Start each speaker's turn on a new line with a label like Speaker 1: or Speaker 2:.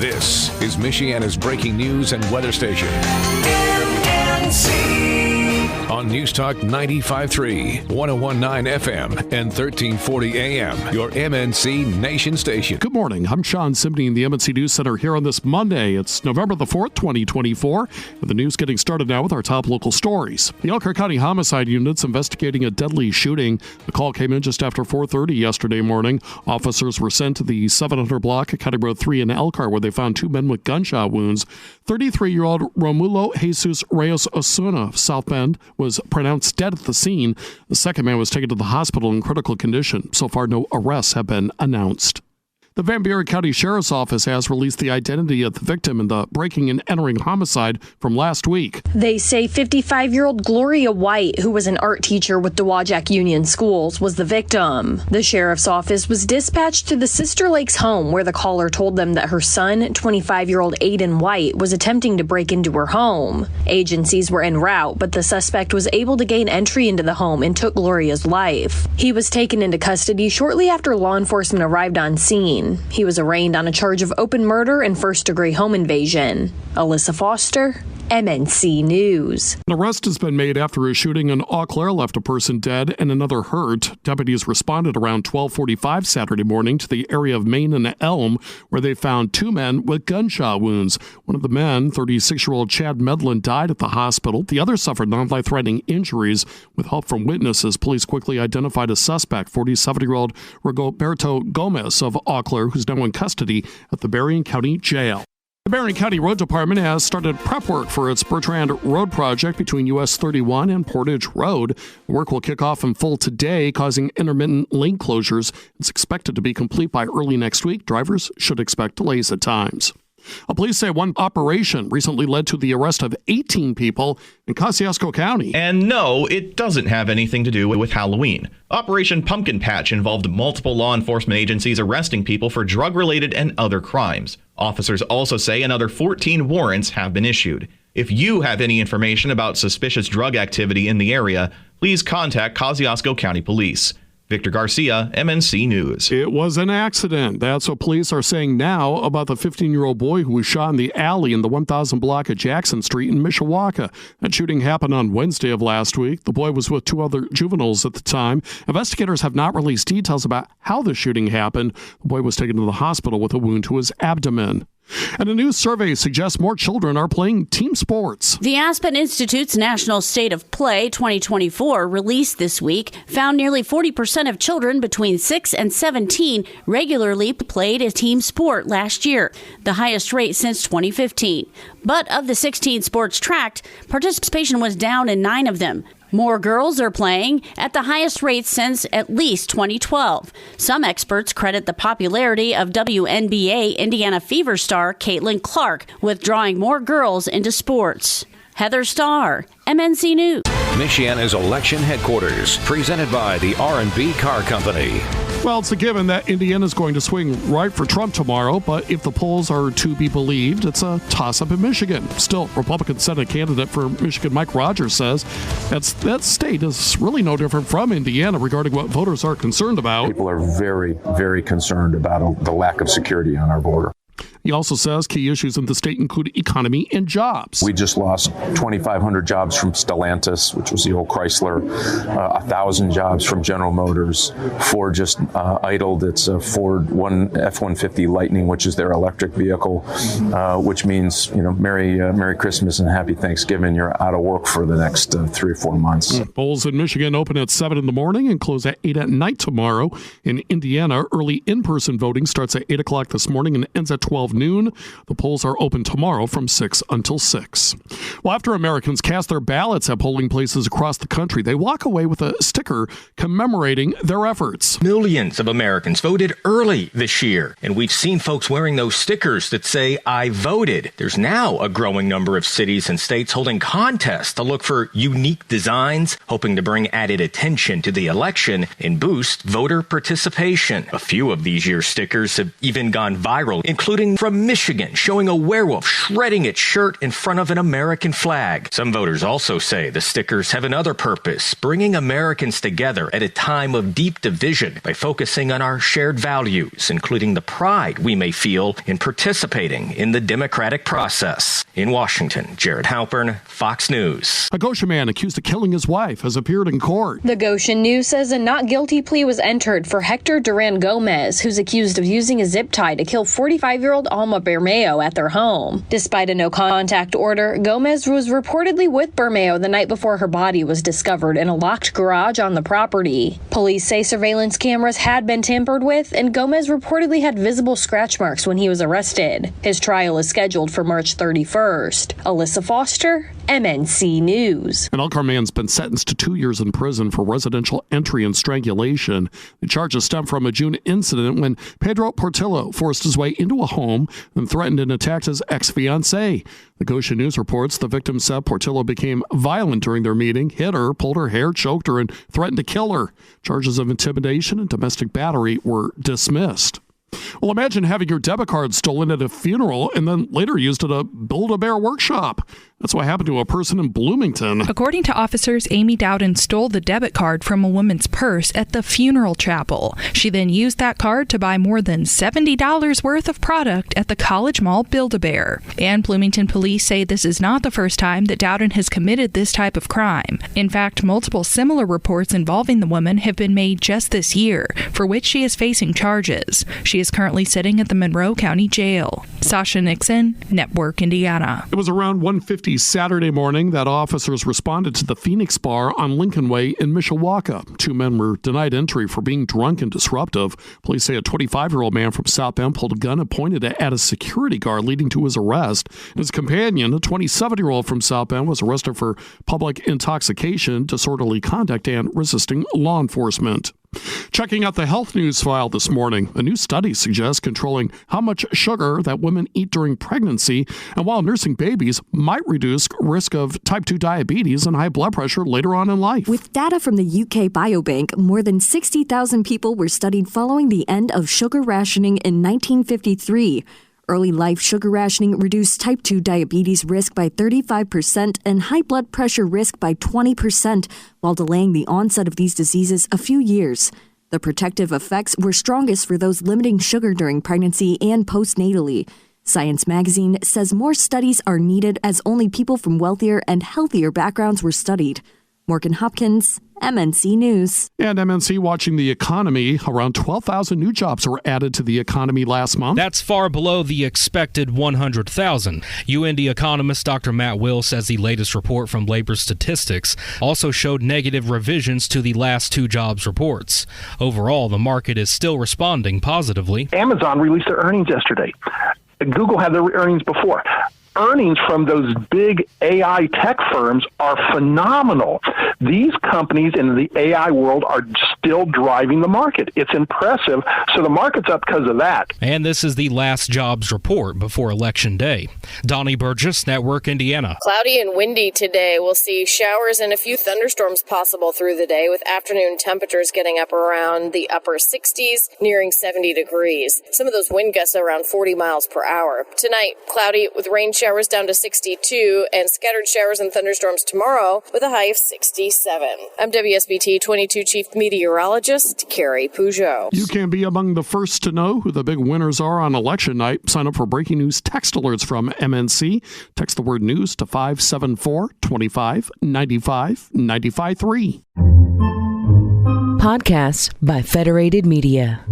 Speaker 1: This is Michiana's breaking news and weather station. MNC. On News Talk 95.3, 101.9 FM, and 1340 AM, your MNC Nation station.
Speaker 2: Good morning. I'm Sean Simney in the MNC News Center here on this Monday. It's November the 4th, 2024. With the news getting started now with our top local stories. The Elkhart County Homicide Unit's investigating a deadly shooting. The call came in just after 4:30 yesterday morning. Officers were sent to the 700 block of County Road 3 in Elkhart, where they found two men with gunshot wounds. 33-year-old Romulo Jesus Reyes Osuna of South Bend was pronounced dead at the scene. The second man was taken to the hospital in critical condition. So far, no arrests have been announced. The Van Buren County Sheriff's Office has released the identity of the victim in the breaking and entering homicide from last week.
Speaker 3: They say 55-year-old Gloria White, who was an art teacher with Dowagiac Union Schools, was the victim. The Sheriff's Office was dispatched to the Sister Lakes home, where the caller told them that her son, 25-year-old Aiden White, was attempting to break into her home. Agencies were en route, but the suspect was able to gain entry into the home and took Gloria's life. He was taken into custody shortly after law enforcement arrived on scene. He was arraigned on a charge of open murder and first-degree home invasion. Alyssa Foster, MNC News.
Speaker 2: An arrest has been made after a shooting in Eau Claire left a person dead and another hurt. Deputies responded around 12:45 Saturday morning to the area of Main and Elm, where they found two men with gunshot wounds. One of the men, 36-year-old Chad Medlin, died at the hospital. The other suffered non-life-threatening injuries. With help from witnesses, police quickly identified a suspect, 47-year-old Rigoberto Gomez of Eau Claire, who's now in custody at the Buren County Jail. The Buren County Road Department has started prep work for its Bertrand Road project between US 31 and Portage Road. The work will kick off in full today, causing intermittent lane closures. It's expected to be complete by early next week. Drivers should expect delays at times. Police say one operation recently led to the arrest of 18 people in Kosciuszko County.
Speaker 4: And no, it doesn't have anything to do with Halloween. Operation Pumpkin Patch involved multiple law enforcement agencies arresting people for drug-related and other crimes. Officers also say another 14 warrants have been issued. If you have any information about suspicious drug activity in the area, please contact Kosciuszko County Police. Victor Garcia, MNC News.
Speaker 2: It was an accident. That's what police are saying now about the 15-year-old boy who was shot in the alley in the 1000 block of Jackson Street in Mishawaka. That shooting happened on Wednesday of last week. The boy was with two other juveniles at the time. Investigators have not released details about how the shooting happened. The boy was taken to the hospital with a wound to his abdomen. And a new survey suggests more children are playing team sports.
Speaker 5: The Aspen Institute's National State of Play 2024 released this week found nearly 40% of children between 6 and 17 regularly played a team sport last year, the highest rate since 2015. But of the 16 sports tracked, participation was down in 9 of them. More girls are playing at the highest rate since at least 2012. Some experts credit the popularity of WNBA Indiana Fever star Caitlin Clark with drawing more girls into sports. Heather Starr, MNC News.
Speaker 1: Michiana's election headquarters, presented by the R&B Car Company.
Speaker 2: Well, it's a given that Indiana's going to swing right for Trump tomorrow, but if the polls are to be believed, it's a toss-up in Michigan. Still, Republican Senate candidate for Michigan Mike Rogers says that state is really no different from Indiana regarding what voters are concerned about.
Speaker 6: People are very, very concerned about the lack of security on our border.
Speaker 2: He also says key issues in the state include economy and jobs.
Speaker 6: We just lost 2,500 jobs from Stellantis, which was the old Chrysler, 1,000 jobs from General Motors. Ford just idled its Ford F-150 Lightning, which is their electric vehicle, which means, Merry Christmas and Happy Thanksgiving. You're out of work for the next 3 or 4 months.
Speaker 2: Polls in Michigan open at 7 in the morning and close at 8 at night tomorrow. In Indiana, early in-person voting starts at 8 o'clock this morning and ends at 12 noon. The polls are open tomorrow from 6 until 6. Well, after Americans cast their ballots at polling places across the country, they walk away with a sticker commemorating their efforts.
Speaker 7: Millions of Americans voted early this year, and we've seen folks wearing those stickers that say, "I voted." There's now a growing number of cities and states holding contests to look for unique designs, hoping to bring added attention to the election and boost voter participation. A few of these year's stickers have even gone viral, including from Michigan showing a werewolf shredding its shirt in front of an American flag. Some voters also say the stickers have another purpose, bringing Americans together at a time of deep division by focusing on our shared values, including the pride we may feel in participating in the democratic process. In Washington, Jared Halpern, Fox News.
Speaker 2: A Goshen man accused of killing his wife has appeared in court.
Speaker 3: The Goshen News says a not guilty plea was entered for Hector Duran Gomez, who's accused of using a zip tie to kill 45-year-old Alma Bermeo at their home. Despite a no-contact order, Gomez was reportedly with Bermeo the night before her body was discovered in a locked garage on the property. Police say surveillance cameras had been tampered with, and Gomez reportedly had visible scratch marks when he was arrested. His trial is scheduled for March 31st. Alyssa Foster, MNC News.
Speaker 2: An Elkhart man's been sentenced to 2 years in prison for residential entry and strangulation. The charges stem from a June incident when Pedro Portillo forced his way into a home and threatened and attacked his ex-fiancée. The Goshen News reports the victim said Portillo became violent during their meeting, hit her, pulled her hair, choked her, and threatened to kill her. Charges of intimidation and domestic battery were dismissed. Well, imagine having your debit card stolen at a funeral and then later used at a Build-A-Bear workshop. That's what happened to a person in Bloomington.
Speaker 8: According to officers, Amy Dowden stole the debit card from a woman's purse at the funeral chapel. She then used that card to buy more than $70 worth of product at the College Mall Build-A-Bear. And Bloomington police say this is not the first time that Dowden has committed this type of crime. In fact, multiple similar reports involving the woman have been made just this year, for which she is facing charges. She is currently sitting at the Monroe County Jail. Sasha Nixon, Network Indiana.
Speaker 2: It was around 1:50 Saturday morning that officers responded to the Phoenix Bar on Lincoln Way in Mishawaka. 2 men were denied entry for being drunk and disruptive. Police say a 25-year-old man from South Bend pulled a gun and pointed it at a security guard, leading to his arrest. His companion, a 27-year-old from South Bend, was arrested for public intoxication, disorderly conduct, and resisting law enforcement. Checking out the health news file this morning, a new study suggests controlling how much sugar that women eat during pregnancy and while nursing babies might reduce risk of type 2 diabetes and high blood pressure later on in life.
Speaker 9: With data from the UK Biobank, more than 60,000 people were studied following the end of sugar rationing in 1953. Early life sugar rationing reduced type 2 diabetes risk by 35% and high blood pressure risk by 20%, while delaying the onset of these diseases a few years. The protective effects were strongest for those limiting sugar during pregnancy and postnatally. Science magazine says more studies are needed as only people from wealthier and healthier backgrounds were studied. Morgan Hopkins, MNC News.
Speaker 2: And MNC watching the economy. Around 12,000 new jobs were added to the economy last month.
Speaker 10: That's far below the expected 100,000. UND economist Dr. Matt Will says the latest report from labor statistics also showed negative revisions to the last 2 jobs reports. Overall, the market is still responding positively.
Speaker 11: Amazon released their earnings yesterday. Google had their earnings before. Earnings from those big AI tech firms are phenomenal. These companies in the AI world are still driving the market. It's impressive. So the market's up because of that.
Speaker 10: And this is the last jobs report before Election Day. Donnie Burgess, Network Indiana.
Speaker 12: Cloudy and windy today. We'll see showers and a few thunderstorms possible through the day, with afternoon temperatures getting up around the upper 60s, nearing 70 degrees. Some of those wind gusts around 40 miles per hour. Tonight, cloudy with rain showers down to 62 and scattered showers and thunderstorms tomorrow with a high of 67. I'm WSBT 22 Chief Meteorologist Carrie Peugeot.
Speaker 2: You can be among the first to know who the big winners are on election night. Sign up for breaking news text alerts from MNC. Text the word news to 574-25 95 95 3.
Speaker 13: Podcasts by Federated Media.